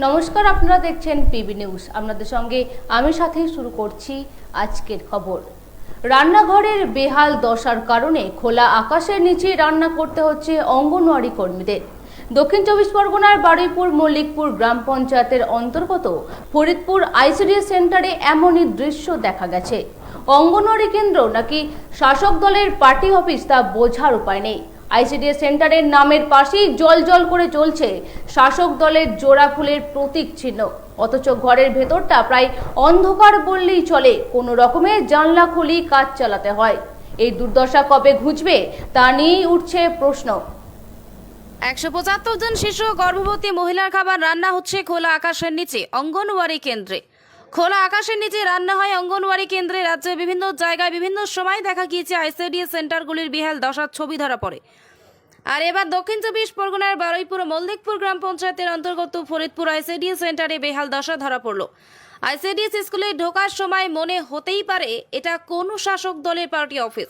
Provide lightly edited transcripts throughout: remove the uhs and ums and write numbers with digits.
নমস্কার, আপনারা দেখছেন পিবি নিউজ। আপনাদের সঙ্গে আমি সাথেই শুরু করছি আজকের খবর। রান্নাঘরের বেহাল দশার কারণে খোলা আকাশের নিচে রান্না করতে হচ্ছে অঙ্গনওয়াড়ি কর্মীদের। দক্ষিণ চব্বিশ পরগনার বারুইপুর মল্লিকপুর গ্রাম পঞ্চায়েতের অন্তর্গত ফরিদপুর আইসিডিএস সেন্টারে এমনই দৃশ্য দেখা গেছে। অঙ্গনওয়াড়ি কেন্দ্র নাকি শাসক দলের পার্টি অফিস তা বোঝার উপায় নেই। আইসিডিএস সেন্টারের নামের পাশেই জল জল করে চলছে শাসক দলের জোড়া ফুলের প্রতীক চিহ্ন, অথচ ঘরের ভেতরটা প্রায় অন্ধকার বললেই চলে। কোনো রকমের জানলা খুলি কাজ চালাতে হয়। এই দুর্দশা কবে ঘুচবে তা নিয়েই উঠছে প্রশ্ন। 175 জন শিশু গর্ভবতী মহিলার খাবার রান্না হচ্ছে খোলা আকাশের নিচে অঙ্গনওয়াড়ি কেন্দ্রে। খোলা আকাশের নিচে রান্না হয় অঙ্গনওয়াড়ি কেন্দ্রে। রাজ্যের বিভিন্ন জায়গায় বিভিন্ন সময় দেখা গিয়েছে আইসিডিএস সেন্টারগুলির বেহাল দশার ছবি ধরা পড়ে। আর এবার দক্ষিণ চব্বিশ পরগনার বারুইপুর মল্লিকপুর গ্রাম পঞ্চায়েতের অন্তর্গত ফরিদপুর আইসিডিএস সেন্টারে বেহাল দশা ধরা পড়ল। আইসিডিএস স্কুলে ঢোকার সময় মনে হতেই পারে এটা কোনো শাসক দলের পার্টি অফিস।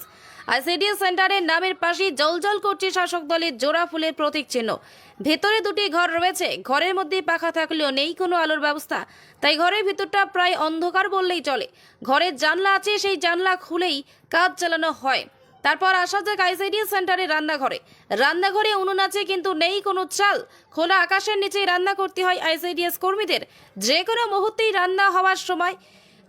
আইসিডিএস সেন্টারের নামের পাশে জলজল করছে শাসক দলের জোড়া ফুলের প্রতীক চিহ্ন। ভেতরে দুটি ঘর রয়েছে, ঘরের মধ্যে পাখা থাকলেও নেই কোনো আলোর ব্যবস্থা, তাই ঘরের ভিতরটা প্রায় অন্ধকার বললেই চলে। ঘরের জানলা আছে, সেই জানলা খুলেই কাজ চালানো হয়। তারপর আসা যাক আইসিডিএস সেন্টারে রান্নাঘরে উনুন আছে, কিন্তু নেই কোনো চাল। খোলা আকাশের নিচেই রান্না করতে হয় আইসিডিএস কর্মীদের। যে কোনো মুহূর্তেই রান্না হওয়ার সময়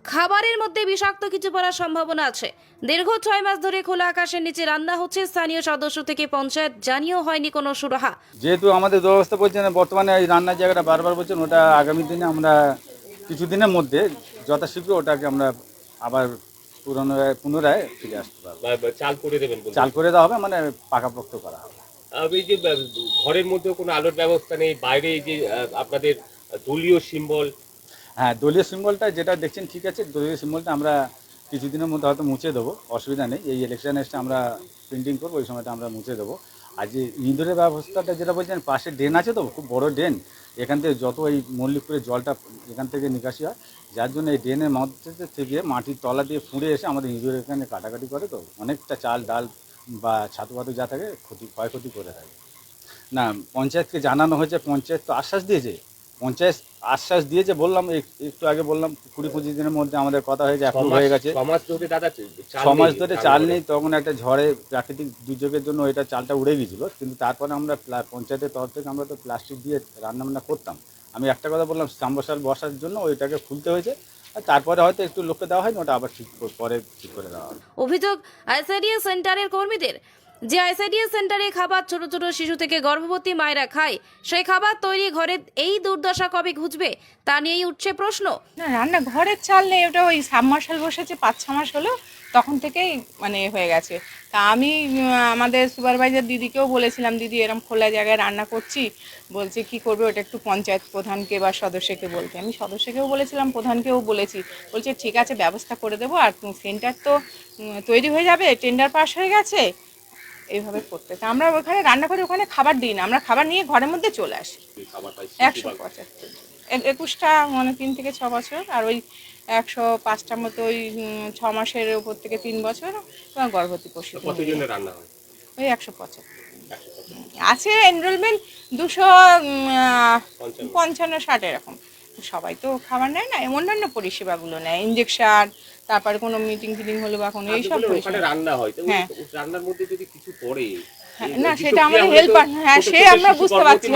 খাবারের মধ্যে বিষাক্ত কিছু পড়ার সম্ভাবনা আছে। দীর্ঘ 6 মাস ধরে খোলা আকাশের নিচে রান্না হচ্ছে। স্থানীয় সদস্য থেকে পঞ্চায়েত জানিয়েও হয়নি কোনো সুরাহা। যেহেতু আমাদের ব্যবস্থা বলছেন বর্তমানে এই রান্নার জায়গাটা বারবার বলছেন, ওটা আগামী দিনে আমরা কিছুদিনের মধ্যে যথাশীঘ্র ওটাকে আমরা আবার পুনরায় ফিরে আসতে পারবো। চাল করে দেবেন? চাল করে দেওয়া হবে, মানে পাকাপোক্ত করা হবে। এই যে ঘরের মধ্যে কোনো আলোর ব্যবস্থা নেই, বাইরে এই যে আপনাদের দলীয় সিম্বল। হ্যাঁ, দলীয় সিম্বলটা যেটা দেখছেন ঠিক আছে, দলীয় সিম্বলটা আমরা কিছুদিনের মধ্যে হয়তো মুছে দেবো, অসুবিধা নেই। এই ইলেকশন এসে আমরা প্রিন্টিং করবো, ওই সময়টা আমরা মুছে দেবো। আর যে ইঁদুরের ব্যবস্থাটা যেটা বলছেন, পাশে ড্রেন আছে তো, খুব বড় ড্রেন, এখান থেকে যত এই মল্লিকপুরের জলটা এখান থেকে নিকাশি হয়, যার জন্য এই ড্রেনের মধ্যে থেকে মাটির তলা দিয়ে ফুঁড়ে এসে আমাদের ইঁদুর এখানে কাটাকাটি করে, তো অনেকটা চাল ডাল বা ছাতু পাতু যা থাকে ক্ষয়ক্ষতি করে থাকে। না, পঞ্চায়েতকে জানানো হয়েছে, পঞ্চায়েত তো আশ্বাস দিয়েছে, বললাম একটু আগে বললাম 20-25 দিনের মধ্যে আমাদের কথা হয়েছে, অ্যাপ্রুভ হয়ে গেছে। সমাজ ধরে চাল নেই, তখন একটা ঝড়ে প্রাকৃতিক দুর্যোগের জন্য এটা চালটা উড়ে গিয়েছিলো। কিন্তু তারপরে আমরা পঞ্চায়েতের তরফ থেকে আমরা তো প্লাস্টিক দিয়ে রান্নাবান্না করতাম। আমি একটা কথা বললাম, সাম্বসার বসার জন্য ওইটাকে খুলতে হয়েছে, আর তারপরে হয়তো একটু লোককে দেওয়া হয়নি, ওটা আবার পরে ঠিক করে দেওয়া হবে। অভিযোগ আইসিডিএস সেন্টারের কর্মীদের, যে আইসিডিএস সেন্টারে খাবার ছোট ছোট শিশু থেকে গর্ভবতী মায়েরা খায়, সেই খাবার তৈরি ঘরে এই দুর্দশা কবে ঘুচবে তা নিয়েই উঠছে প্রশ্ন। না, রান্না ঘরের চাল নেই, ওটা ওই সাবমার্শাল বসেছে 5-6 মাস হলো, তখন থেকেই মানে হয়ে গেছে। তা আমি আমাদের সুপারভাইজার দিদিকেও বলেছিলাম, দিদি এরকম খোলা জায়গায় রান্না করছি, বলছে কি করবে ওটা একটু পঞ্চায়েত প্রধানকে বা সদস্যকে বলতে। আমি সদস্যকেও বলেছিলাম, প্রধানকেও বলেছি, বলছে ঠিক আছে ব্যবস্থা করে দেবো। আর সেন্টার তো তৈরি হয়ে যাবে, টেন্ডার পাস হয়ে গেছে, এইভাবে করতে। তা আমরা ওখানে রান্না করে ওখানে খাবার দিই না, আমরা খাবার নিয়ে ঘরের মধ্যে চলে আসি। 175 21টা, মানে 3 থেকে 6 বছর, আর ওই 105টার মতো ওই 6 মাসের উপর থেকে 3 বছর এবং গর্ভবতী পশু। কতজনের রান্না হয়? ওই 175 আছে। এনরোলমেন্ট 255-60 এরকম। সবাই তো খাবার নেয় না, অন্যান্য পরিষেবাগুলো নেয়, ইঞ্জেকশন, তারপরে কোনো মিটিং ফিটিং হলো বা কোনো এইসব রান্না হয়। হ্যাঁ, রান্নার মধ্যে যদি কিছু পড়ে, না সেটা আমাদের হেল্পার, হ্যাঁ সে আমরা বুঝতে পারছি।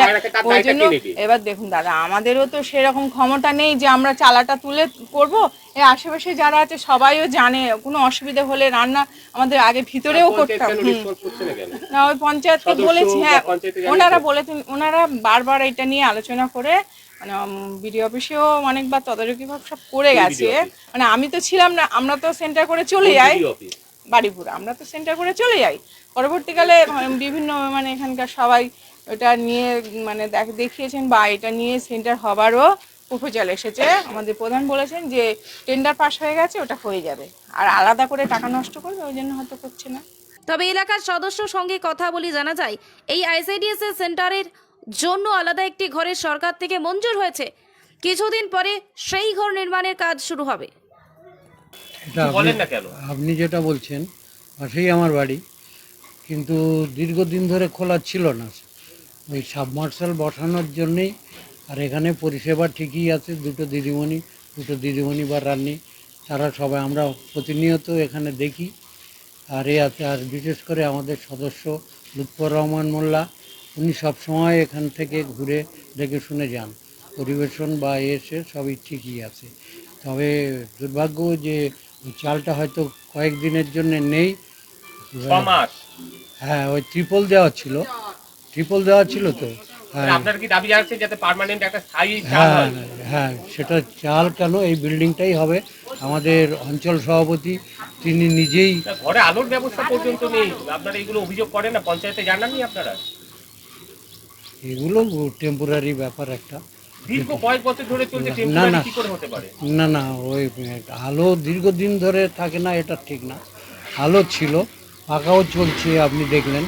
ওই জন্য এবার দেখুন দাদা, আমাদেরও তো সেরকম ক্ষমতা নেই যে আমরা চালাটা তুলে করব। এই আশেপাশে যারা আছে সবাইও জানে, কোনো অসুবিধা হলে রান্না আমাদের আগে ভিতরেও করতাম। না, ওই পঞ্চায়েতকে বলেছি, হ্যাঁ ওনারা বলেছেন, ওনারা বারবার এটা নিয়ে আলোচনা করে, মানে বিডিও অফিসেও অনেকবার তদারকি সব করে গেছে। মানে আমি তো ছিলাম না, আমরা তো সেন্টার করে চলে যাই বাড়িপুর, আমরা তো সেন্টার করে চলে যাই। পরবর্তীকালে বিভিন্ন মানে এখানকার সবাই এটা নিয়ে মানে দেখিয়েছেন, বা এটা নিয়ে সেন্টার হবারও প্রপোজাল এসেছে। আমাদের প্রধান বলেছেন যে টেন্ডার পাস হয়ে গেছে, ওটা হয়ে যাবে, আর আলাদা করে টাকা নষ্ট করবে ওই জন্য হয়তো করছে না। তবে এলাকার সদস্য সঙ্গে কথা বলি জানা যায়, এই আইসিডিএস সেন্টারের জন্য আলাদা একটি ঘরের সরকার থেকে মঞ্জুর হয়েছে। কিছুদিন পরে সেই ঘর নির্মাণের কাজ শুরু হবে। আপনি যেটা বলছেন পাশেই আমার বাড়ি, কিন্তু দীর্ঘদিন ধরে খোলা ছিল না। ওই সাবমার্শাল বসানোর জন্যেই আর এখানে পরিষেবা ঠিকই আছে, দুটো দিদিমণি বা রান্নি, তারা সবাই আমরা প্রতিনিয়ত এখানে দেখি। আর এ আছে, আর বিশেষ করে আমাদের সদস্য লুৎফর রহমান মোল্লা, উনি সবসময় এখান থেকে ঘুরে দেখে শুনে যান, পরিবেশন বা এসে সবই ঠিকই আছে। তবে দুর্ভাগ্য যে ওই চালটা হয়তো কয়েকদিনের জন্য নেই। 6 মাস হ্যাঁ, ওই ট্রিপল দেওয়া ছিল তো। হ্যাঁ আপনার কি দাবি জানাচ্ছেন যাতে পার্মানেন্ট একটা স্থায়ী চাল হ্যাঁ হয়? হ্যাঁ, সেটা চাল কেন, এই বিল্ডিংটাই হবে। আমাদের অঞ্চল সভাপতি তিনি নিজেই তা ঘরে আলোর ব্যবস্থা পর্যন্ত নেই, আপনারা এগুলো অভিযোগ করেন না, পঞ্চায়েতে জানাননি আপনারা? এগুলো টেম্পোরারি ব্যাপার একটা। দীর্ঘ কয়েক বছর ধরে চলছে, না, টেম্পোরারি না। কি করে হতে পারে? না, ওই আলো দীর্ঘদিন ধরে থাকে না, এটা ঠিক না। আলো ছিল, পাখাও চলছে, আপনি দেখলেন,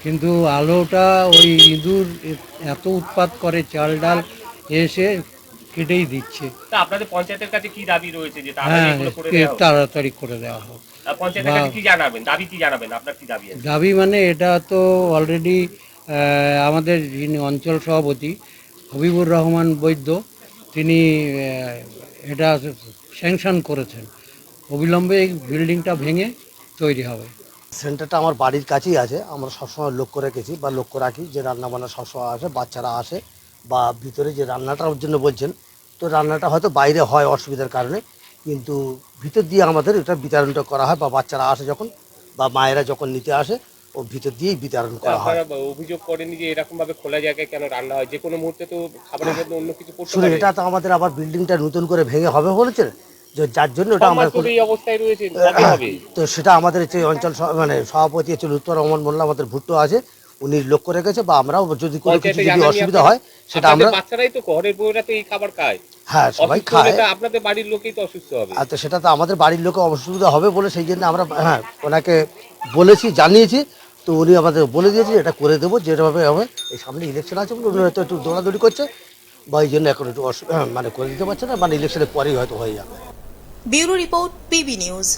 কিন্তু আলোটা ওই ইঁদুর এত উৎপাত করে, চাল ডাল এসে কেটেই দিচ্ছে। তা আপনাদের পঞ্চায়েতের কাছে কি দাবি রয়েছে যে তারা হ্যাঁ, এগুলো করে দেওয়া হোক? তাড়াতাড়ি করে দেওয়া হোক। পঞ্চায়েতের কাছে কি জানাবেন, দাবি কি জানাবেন, আপনার কি দাবি আছে? দাবি মানে এটা তো অলরেডি আমাদের যিনি অঞ্চল সভাপতি হবিবুর রহমান বৈদ্য, তিনি এটা স্যাংশন করেছেন। অবিলম্বে এই বিল্ডিংটা ভেঙে তৈরি হবে। সেন্টারটা আমার বাড়ির কাছেই আছে। আমরা সবসময় লক্ষ্য রেখেছি বা লক্ষ্য রাখি যে রান্নাবান্না সবসময় আসে, বাচ্চারা আসে, বা ভিতরে যে রান্নাটার জন্য বলছেন, তো রান্নাটা হয়তো বাইরে হয় অসুবিধার কারণে, কিন্তু ভিতর দিয়ে আমাদের এটা বিতরণটা করা হয়, বা বাচ্চারা আসে যখন বা মায়েরা যখন নিতে আসে, ও ভিতর দিয়েই বিতরণ করা হয়। আপনারা অভিযোগ করেনি যে এরকম ভাবে খোলা জায়গায় কেন রান্না হয়? যে কোনো মুহূর্তে তো খাবারের মধ্যে অন্য কিছু পড়তে শুনে পারে। এটা তো আমাদের আবার বিল্ডিংটা নতুন করে ভেঙে হবে বলেছে, যার জন্য ওটা আমরা সমাজ এই অবস্থায় রয়েছে, কবে হবে? তো সেটা আমাদের হচ্ছে অঞ্চল মানে সভাপতি হচ্ছে লুৎফর রহমান মোল্লা, আমাদের ভুট্টো আছে, উনি লক্ষ্য রেখেছে, বা আমরাও যদি কোনো কিছু পঞ্চায়েতে যদি জানাননি অসুবিধা আপনারা? হয় সেটা আপনাদের আমরা, বাচ্চারাই তো ঘরের বউরা তো এই খাবার খায়, হ্যাঁ সবাই অসুস্থ হলে খায়। তো আপনাদের বাড়ির লোকেই তো অসুস্থ হবে। আর তো সেটা তো আমাদের বাড়ির লোকে অসুবিধা হবে বলে সেই জন্য আমরা ওনাকে বলেছি, জানিয়েছি, তো উনি আমাদের বলে দিয়েছে এটা করে দেবো যেভাবে হবে। এই সামনে ইলেকশন আছে বলে উনি হয়তো একটু দৌড়াদৌড়ি করছে, বা এই জন্য এখন একটু মানে করে দিতে পারছে না, মানে ইলেকশনের পরেই হয়তো হয়ে যাবে। Bureau report, PB news.